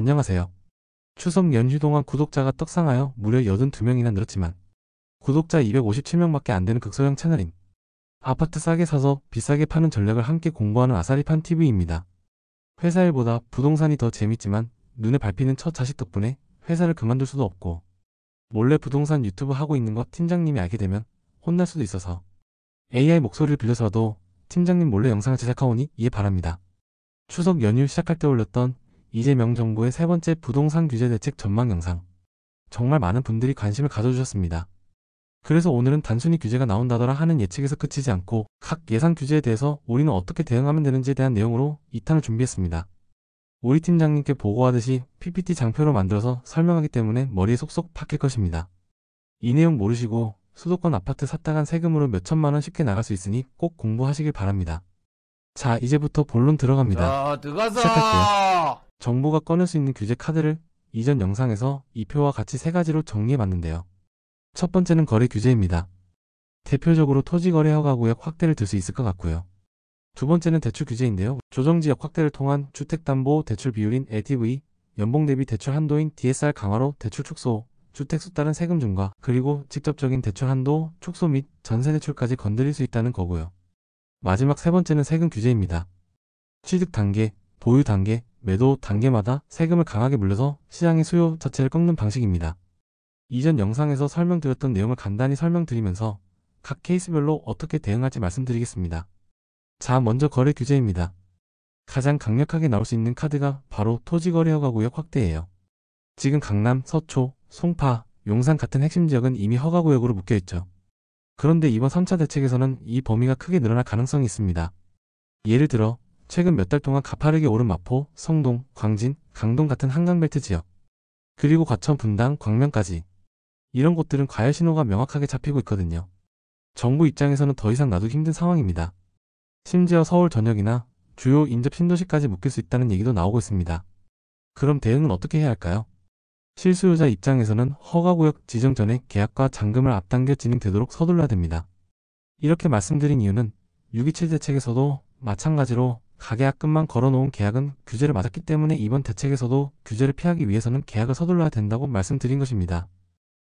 안녕하세요. 추석 연휴 동안 구독자가 떡상하여 무려 82명이나 늘었지만 구독자 257명밖에 안 되는 극소형 채널인 아파트 싸게 사서 비싸게 파는 전략을 함께 공부하는 아사리판 TV입니다. 회사 일보다 부동산이 더 재밌지만 눈에 밟히는 첫 자식 덕분에 회사를 그만둘 수도 없고 몰래 부동산 유튜브 하고 있는 거 팀장님이 알게 되면 혼날 수도 있어서 AI 목소리를 빌려서라도 팀장님 몰래 영상을 제작하오니 이해 바랍니다. 추석 연휴 시작할 때 올렸던 이재명 정부의 세 번째 부동산 규제 대책 전망 영상. 정말 많은 분들이 관심을 가져주셨습니다. 그래서 오늘은 단순히 규제가 나온다더라 하는 예측에서 그치지 않고 각 예상 규제에 대해서 우리는 어떻게 대응하면 되는지에 대한 내용으로 2탄을 준비했습니다. 우리 팀장님께 보고하듯이 PPT 장표로 만들어서 설명하기 때문에 머리에 쏙쏙 박힐 것입니다. 이 내용 모르시고 수도권 아파트 샀다간 세금으로 몇천만 원 쉽게 나갈 수 있으니 꼭 공부하시길 바랍니다. 자, 이제부터 본론 들어갑니다. 자, 들어가자. 시작할게요. 정부가 꺼낼 수 있는 규제 카드를 이전 영상에서 이 표와 같이 세 가지로 정리해봤는데요. 첫 번째는 거래 규제입니다. 대표적으로 토지거래 허가구역 확대를 들 수 있을 것 같고요. 두 번째는 대출 규제인데요. 조정지역 확대를 통한 주택담보대출 비율인 LTV, 연봉 대비 대출 한도인 DSR 강화로 대출 축소, 주택수 따른 세금 중과, 그리고 직접적인 대출 한도 축소 및 전세대출까지 건드릴 수 있다는 거고요. 마지막 세 번째는 세금 규제입니다. 취득 단계, 보유 단계, 매도 단계마다 세금을 강하게 물려서 시장의 수요 자체를 꺾는 방식입니다. 이전 영상에서 설명드렸던 내용을 간단히 설명드리면서 각 케이스별로 어떻게 대응할지 말씀드리겠습니다. 자, 먼저 거래 규제입니다. 가장 강력하게 나올 수 있는 카드가 바로 토지거래 허가구역 확대예요. 지금 강남, 서초, 송파, 용산 같은 핵심 지역은 이미 허가구역으로 묶여있죠. 그런데 이번 3차 대책에서는 이 범위가 크게 늘어날 가능성이 있습니다. 예를 들어 최근 몇 달 동안 가파르게 오른 마포, 성동, 광진, 강동 같은 한강벨트 지역, 그리고 과천, 분당, 광명까지 이런 곳들은 과열 신호가 명확하게 잡히고 있거든요. 정부 입장에서는 더 이상 놔두기 힘든 상황입니다. 심지어 서울 전역이나 주요 인접 신도시까지 묶일 수 있다는 얘기도 나오고 있습니다. 그럼 대응은 어떻게 해야 할까요? 실수요자 입장에서는 허가구역 지정 전에 계약과 잔금을 앞당겨 진행되도록 서둘러야 됩니다. 이렇게 말씀드린 이유는 6.27 대책에서도 마찬가지로 가계약금만 걸어놓은 계약은 규제를 맞았기 때문에 이번 대책에서도 규제를 피하기 위해서는 계약을 서둘러야 된다고 말씀드린 것입니다.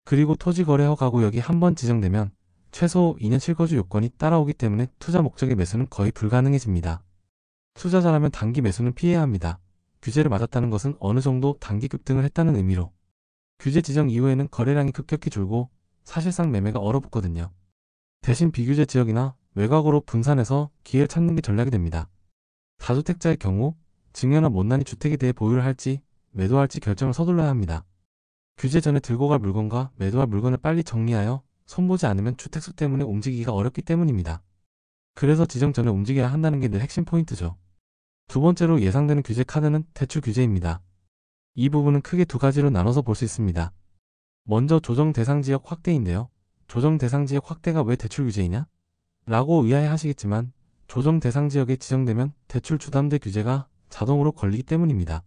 그리고 토지거래 허가구역이 한번 지정되면 최소 2년 실거주 요건이 따라오기 때문에 투자 목적의 매수는 거의 불가능해집니다. 투자자라면 단기 매수는 피해야 합니다. 규제를 맞았다는 것은 어느 정도 단기 급등을 했다는 의미로 규제 지정 이후에는 거래량이 급격히 줄고 사실상 매매가 얼어붙거든요. 대신 비규제 지역이나 외곽으로 분산해서 기회를 찾는 게 전략이 됩니다. 다주택자의 경우 증여나 못난이 주택에 대해 보유를 할지 매도할지 결정을 서둘러야 합니다. 규제 전에 들고 갈 물건과 매도할 물건을 빨리 정리하여 손보지 않으면 주택수 때문에 움직이기가 어렵기 때문입니다. 그래서 지정 전에 움직여야 한다는 게 늘 핵심 포인트죠. 두 번째로 예상되는 규제 카드는 대출 규제입니다. 이 부분은 크게 두 가지로 나눠서 볼 수 있습니다. 먼저 조정 대상 지역 확대인데요. 조정 대상 지역 확대가 왜 대출 규제이냐? 라고 의아해 하시겠지만 조정 대상 지역에 지정되면 대출 주담대 규제가 자동으로 걸리기 때문입니다.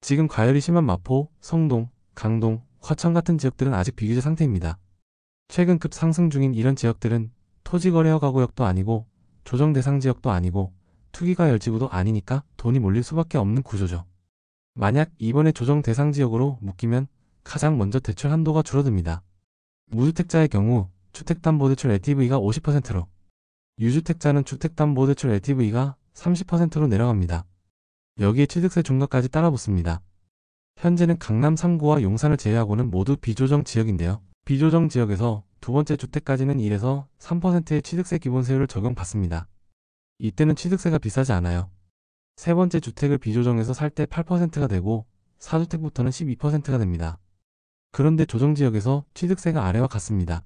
지금 과열이 심한 마포, 성동, 강동, 화천 같은 지역들은 아직 비규제 상태입니다. 최근 급 상승 중인 이런 지역들은 토지거래 허가구역도 아니고 조정 대상 지역도 아니고 투기가 열지구도 아니니까 돈이 몰릴 수밖에 없는 구조죠. 만약 이번에 조정 대상 지역으로 묶이면 가장 먼저 대출 한도가 줄어듭니다. 무주택자의 경우 주택담보대출 LTV가 50%로, 유주택자는 주택담보대출 LTV가 30%로 내려갑니다. 여기에 취득세 중과까지 따라붙습니다. 현재는 강남 3구와 용산을 제외하고는 모두 비조정 지역인데요. 비조정 지역에서 두 번째 주택까지는 1에서 3%의 취득세 기본세율을 적용받습니다. 이때는 취득세가 비싸지 않아요. 세 번째 주택을 비조정해서 살 때 8%가 되고 4주택부터는 12%가 됩니다. 그런데 조정지역에서 취득세가 아래와 같습니다.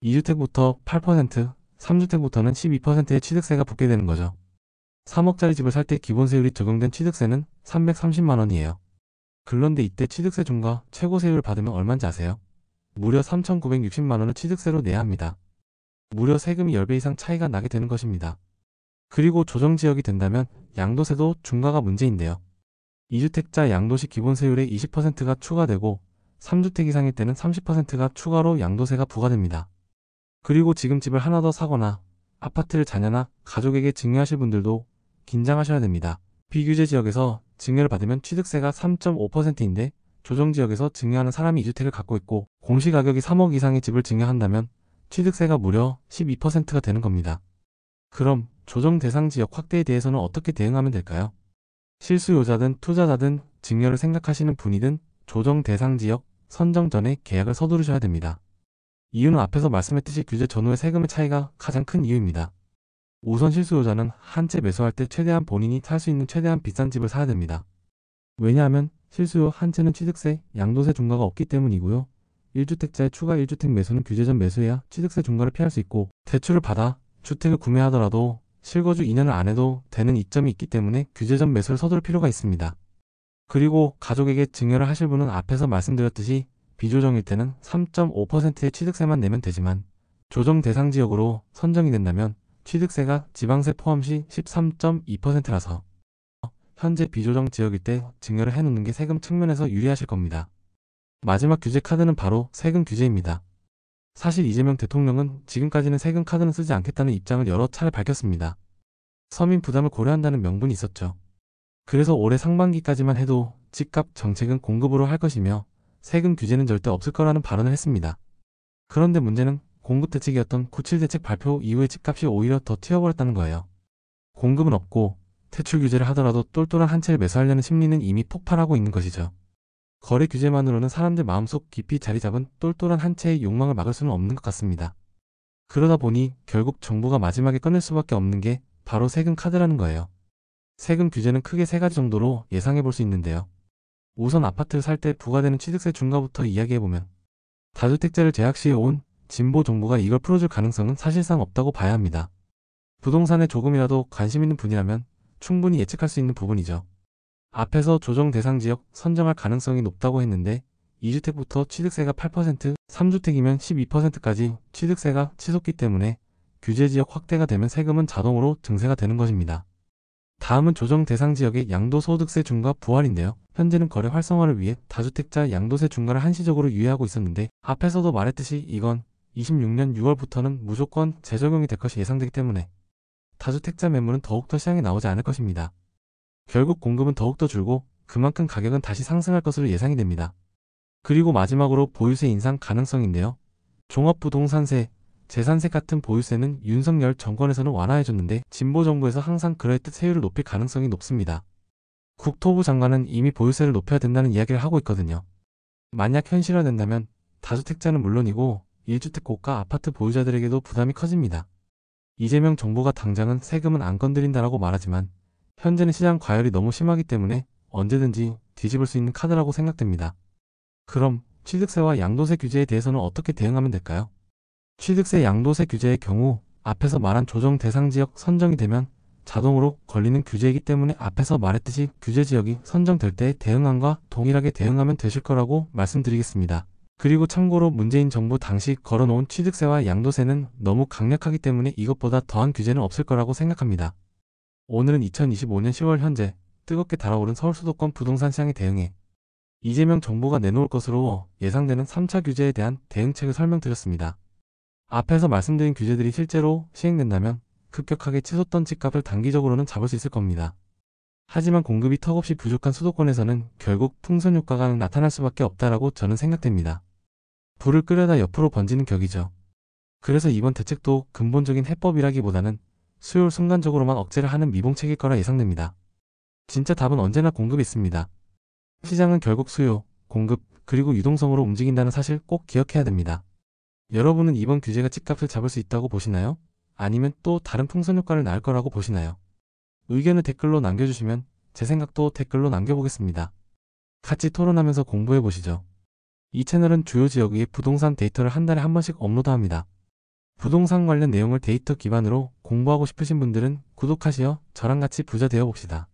2주택부터 8%, 3주택부터는 12%의 취득세가 붙게 되는 거죠. 3억짜리 집을 살 때 기본세율이 적용된 취득세는 330만원이에요. 그런데 이때 취득세 중과 최고세율을 받으면 얼마인지 아세요? 무려 3,960만원을 취득세로 내야 합니다. 무려 세금이 10배 이상 차이가 나게 되는 것입니다. 그리고 조정지역이 된다면 양도세도 중과가 문제인데요. 2주택자 양도시 기본세율의 20%가 추가되고 3주택 이상일 때는 30%가 추가로 양도세가 부과됩니다. 그리고 지금 집을 하나 더 사거나 아파트를 자녀나 가족에게 증여하실 분들도 긴장하셔야 됩니다. 비규제 지역에서 증여를 받으면 취득세가 3.5%인데 조정지역에서 증여하는 사람이 2주택을 갖고 있고 공시가격이 3억 이상의 집을 증여한다면 취득세가 무려 12%가 되는 겁니다. 그럼 조정 대상 지역 확대에 대해서는 어떻게 대응하면 될까요? 실수요자든 투자자든 증여를 생각하시는 분이든 조정 대상 지역 선정 전에 계약을 서두르셔야 됩니다. 이유는 앞에서 말씀했듯이 규제 전후의 세금의 차이가 가장 큰 이유입니다. 우선 실수요자는 한 채 매수할 때 최대한 본인이 살 수 있는 최대한 비싼 집을 사야 됩니다. 왜냐하면 실수요 한 채는 취득세, 양도세 중과가 없기 때문이고요. 1주택자의 추가 1주택 매수는 규제 전 매수해야 취득세 중과를 피할 수 있고 대출을 받아 주택을 구매하더라도 실거주 2년을 안 해도 되는 이점이 있기 때문에 규제 전 매수를 서두를 필요가 있습니다. 그리고 가족에게 증여를 하실 분은 앞에서 말씀드렸듯이 비조정일 때는 3.5%의 취득세만 내면 되지만 조정 대상 지역으로 선정이 된다면 취득세가 지방세 포함 시 13.2%라서 현재 비조정 지역일 때 증여를 해놓는 게 세금 측면에서 유리하실 겁니다. 마지막 규제 카드는 바로 세금 규제입니다. 사실 이재명 대통령은 지금까지는 세금 카드는 쓰지 않겠다는 입장을 여러 차례 밝혔습니다. 서민 부담을 고려한다는 명분이 있었죠. 그래서 올해 상반기까지만 해도 집값 정책은 공급으로 할 것이며 세금 규제는 절대 없을 거라는 발언을 했습니다. 그런데 문제는 공급 대책이었던 9.7 대책 발표 이후에 집값이 오히려 더 튀어버렸다는 거예요. 공급은 없고 대출 규제를 하더라도 똘똘한 한 채를 매수하려는 심리는 이미 폭발하고 있는 것이죠. 거래 규제만으로는 사람들 마음속 깊이 자리 잡은 똘똘한 한 채의 욕망을 막을 수는 없는 것 같습니다. 그러다 보니 결국 정부가 마지막에 꺼낼 수밖에 없는 게 바로 세금 카드라는 거예요. 세금 규제는 크게 세 가지 정도로 예상해 볼 수 있는데요. 우선 아파트를 살 때 부과되는 취득세 중과부터 이야기해보면 다주택자를 제약시해 온 진보 정부가 이걸 풀어줄 가능성은 사실상 없다고 봐야 합니다. 부동산에 조금이라도 관심 있는 분이라면 충분히 예측할 수 있는 부분이죠. 앞에서 조정 대상 지역 선정할 가능성이 높다고 했는데 2주택부터 취득세가 8%, 3주택이면 12%까지 취득세가 치솟기 때문에 규제 지역 확대가 되면 세금은 자동으로 증세가 되는 것입니다. 다음은 조정 대상 지역의 양도소득세 중과 부활인데요. 현재는 거래 활성화를 위해 다주택자 양도세 중과를 한시적으로 유예하고 있었는데 앞에서도 말했듯이 이건 26년 6월부터는 무조건 재적용이 될 것이 예상되기 때문에 다주택자 매물은 더욱더 시장에 나오지 않을 것입니다. 결국 공급은 더욱더 줄고 그만큼 가격은 다시 상승할 것으로 예상이 됩니다. 그리고 마지막으로 보유세 인상 가능성인데요. 종합부동산세, 재산세 같은 보유세는 윤석열 정권에서는 완화해줬는데 진보정부에서 항상 그럴듯 세율을 높일 가능성이 높습니다. 국토부 장관은 이미 보유세를 높여야 된다는 이야기를 하고 있거든요. 만약 현실화된다면 다주택자는 물론이고 1주택 고가 아파트 보유자들에게도 부담이 커집니다. 이재명 정부가 당장은 세금은 안 건드린다라고 말하지만 현재는 시장 과열이 너무 심하기 때문에 언제든지 뒤집을 수 있는 카드라고 생각됩니다. 그럼 취득세와 양도세 규제에 대해서는 어떻게 대응하면 될까요? 취득세 양도세 규제의 경우 앞에서 말한 조정 대상 지역 선정이 되면 자동으로 걸리는 규제이기 때문에 앞에서 말했듯이 규제 지역이 선정될 때의 대응안과 동일하게 대응하면 되실 거라고 말씀드리겠습니다. 그리고 참고로 문재인 정부 당시 걸어놓은 취득세와 양도세는 너무 강력하기 때문에 이것보다 더한 규제는 없을 거라고 생각합니다. 오늘은 2025년 10월 현재 뜨겁게 달아오른 서울 수도권 부동산 시장에 대응해 이재명 정부가 내놓을 것으로 예상되는 3차 규제에 대한 대응책을 설명드렸습니다. 앞에서 말씀드린 규제들이 실제로 시행된다면 급격하게 치솟던 집값을 단기적으로는 잡을 수 있을 겁니다. 하지만 공급이 턱없이 부족한 수도권에서는 결국 풍선 효과가 나타날 수밖에 없다라고 저는 생각됩니다. 불을 끄려다 옆으로 번지는 격이죠. 그래서 이번 대책도 근본적인 해법이라기보다는 수요를 순간적으로만 억제를 하는 미봉책일 거라 예상됩니다. 진짜 답은 언제나 공급에 있습니다. 시장은 결국 수요, 공급, 그리고 유동성으로 움직인다는 사실 꼭 기억해야 됩니다. 여러분은 이번 규제가 집값을 잡을 수 있다고 보시나요? 아니면 또 다른 풍선 효과를 낳을 거라고 보시나요? 의견을 댓글로 남겨주시면 제 생각도 댓글로 남겨보겠습니다. 같이 토론하면서 공부해보시죠. 이 채널은 주요 지역 위에 부동산 데이터를 한 달에 한 번씩 업로드합니다. 부동산 관련 내용을 데이터 기반으로 공부하고 싶으신 분들은 구독하시어 저랑 같이 부자 되어봅시다.